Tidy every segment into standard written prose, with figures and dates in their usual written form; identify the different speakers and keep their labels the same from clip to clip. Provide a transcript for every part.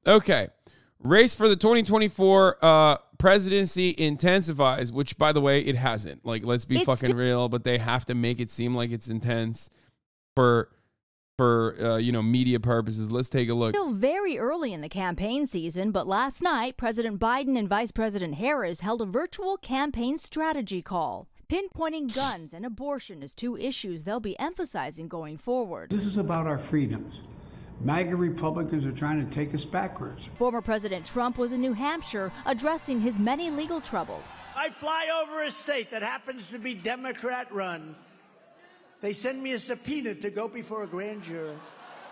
Speaker 1: Okay. Race for the 2024 presidency intensifies, which, by the way, it hasn't. Like, let's be fucking real, but they have to make it seem like it's intense for media purposes. Let's take a look.
Speaker 2: Still very early in the campaign season, but last night, President Biden and Vice President Harris held a virtual campaign strategy call, pinpointing guns and abortion as two issues they'll be emphasizing going forward.
Speaker 3: This is about our freedoms. MAGA Republicans are trying to take us backwards.
Speaker 2: Former President Trump was in New Hampshire addressing his many legal troubles.
Speaker 4: I fly over a state that happens to be Democrat-run. They send me a subpoena to go before a grand jury.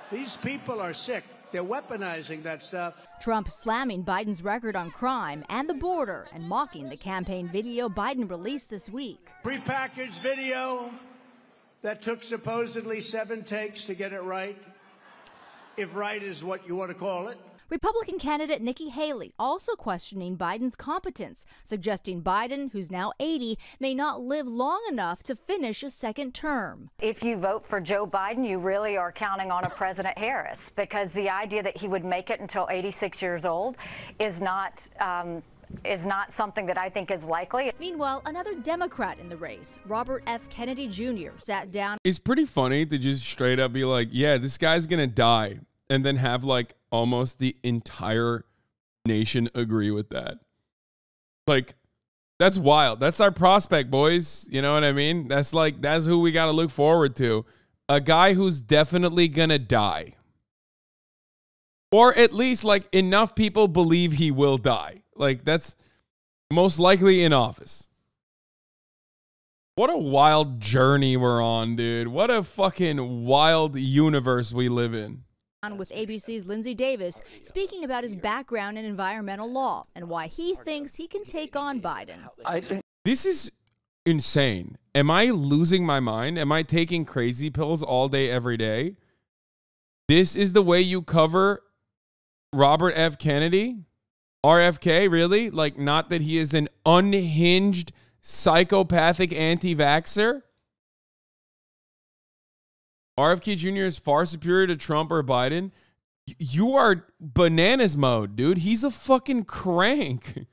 Speaker 4: These people are sick. They're weaponizing that stuff.
Speaker 2: Trump slamming Biden's record on crime and the border and mocking the campaign video Biden released this week.
Speaker 4: Prepackaged video that took supposedly 7 takes to get it right. If right is what you want to call it.
Speaker 2: Republican candidate Nikki Haley also questioning Biden's competence, suggesting Biden, who's now 80, may not live long enough to finish a second term.
Speaker 5: If you vote for Joe Biden, you really are counting on a President Harris, because the idea that he would make it until 86 years old is not something that I think is likely.
Speaker 2: Meanwhile, another Democrat in the race, Robert F. Kennedy Jr., sat down.
Speaker 1: It's pretty funny to just straight up be like, yeah, this guy's going to die. And then have like almost the entire nation agree with that. Like, that's wild. That's our prospect, boys. You know what I mean? That's who we got to look forward to. A guy who's definitely going to die. Or at least like enough people believe he will die. Like, that's most likely in office. What a wild journey we're on, dude. What a fucking wild universe we live in.
Speaker 2: With ABC's Lindsay Davis, speaking about his background in environmental law and why he thinks he can take on Biden.
Speaker 1: This is insane. Am I losing my mind? Am I taking crazy pills all day, every day? This is the way you cover Robert F. Kennedy? RFK, really? Like, not that he is an unhinged, psychopathic anti-vaxxer? RFK Jr. is far superior to Trump or Biden. You are bananas mode, dude. He's a fucking crank.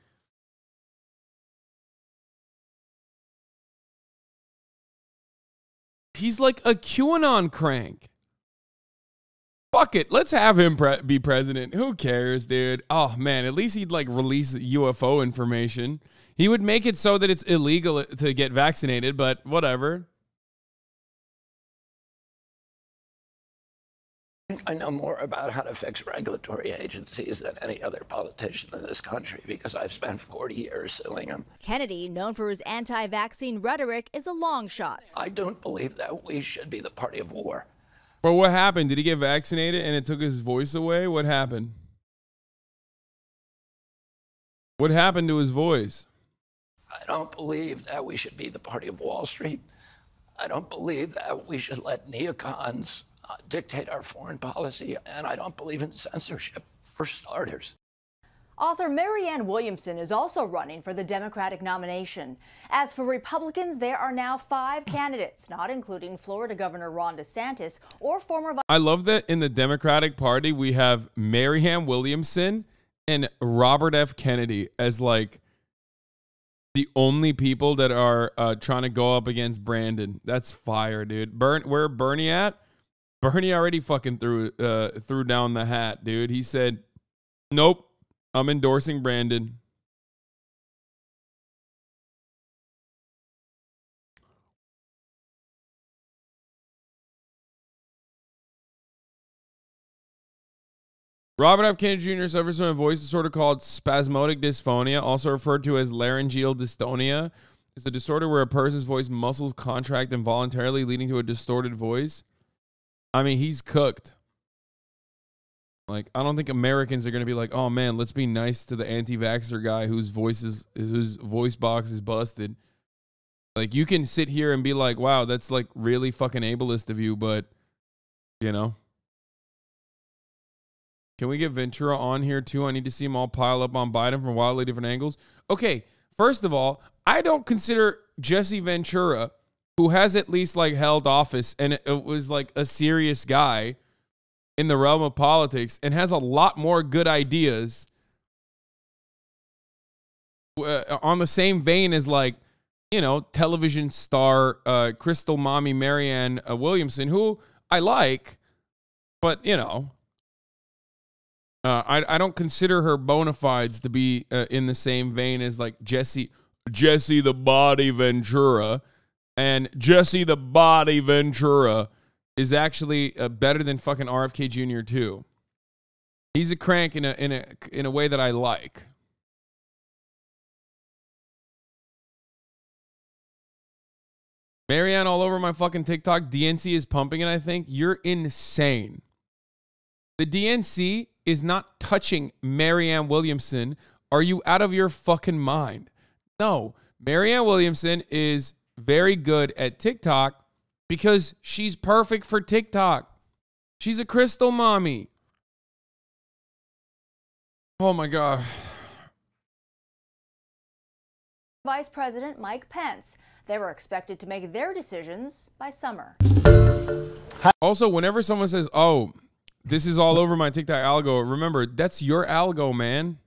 Speaker 1: He's like a QAnon crank. Fuck it. Let's have him be president. Who cares, dude? Oh, man. At least he'd like release UFO information. He would make it so that it's illegal to get vaccinated, but whatever.
Speaker 6: I know more about how to fix regulatory agencies than any other politician in this country because I've spent 40 years suing them.
Speaker 2: Kennedy, known for his anti-vaccine rhetoric, is a long shot.
Speaker 6: I don't believe that we should be the party of war.
Speaker 1: But what happened? Did he get vaccinated and it took his voice away? What happened? What happened to his voice?
Speaker 6: I don't believe that we should be the party of Wall Street. I don't believe that we should let neocons dictate our foreign policy, and I don't believe in censorship, for starters.
Speaker 2: Author Marianne Williamson is also running for the Democratic nomination. As for Republicans, there are now 5 candidates, not including Florida Governor Ron DeSantis or former...
Speaker 1: I love that in the Democratic Party, we have Marianne Williamson and Robert F. Kennedy as like the only people that are trying to go up against Brandon. That's fire, dude. Where Bernie at? Bernie already fucking threw down the hat, dude. He said, nope, I'm endorsing Brandon. Robert F. Kennedy Jr. suffers from a voice disorder called spasmodic dysphonia, also referred to as laryngeal dystonia. It's a disorder where a person's voice muscles contract involuntarily, leading to a distorted voice. I mean, he's cooked. Like, I don't think Americans are going to be like, oh, man, let's be nice to the anti-vaxxer guy whose voice box is busted. Like, you can sit here and be like, wow, that's, like, really fucking ableist of you, but, you know. Can we get Ventura on here, too? I need to see him all pile up on Biden from wildly different angles. Okay, first of all, I don't consider Jesse Ventura, who has at least like held office and it was like a serious guy, in the realm of politics and has a lot more good ideas on the same vein as, like, you know, television star Crystal Mommy Marianne Williamson, who I like, but, you know, I don't consider her bona fides to be in the same vein as, like, Jesse the Body Ventura. And Jesse the Body Ventura is actually better than fucking RFK Jr. too. He's a crank in a way that I like. Marianne all over my fucking TikTok. DNC is pumping it, I think. You're insane. The DNC is not touching Marianne Williamson. Are you out of your fucking mind? No. Marianne Williamson is very good at TikTok because she's perfect for TikTok. She's a crystal mommy. Oh my God.
Speaker 2: Vice President Mike Pence. They were expected to make their decisions by summer.
Speaker 1: Also, whenever someone says, oh, this is all over my TikTok algo, remember, that's your algo, man.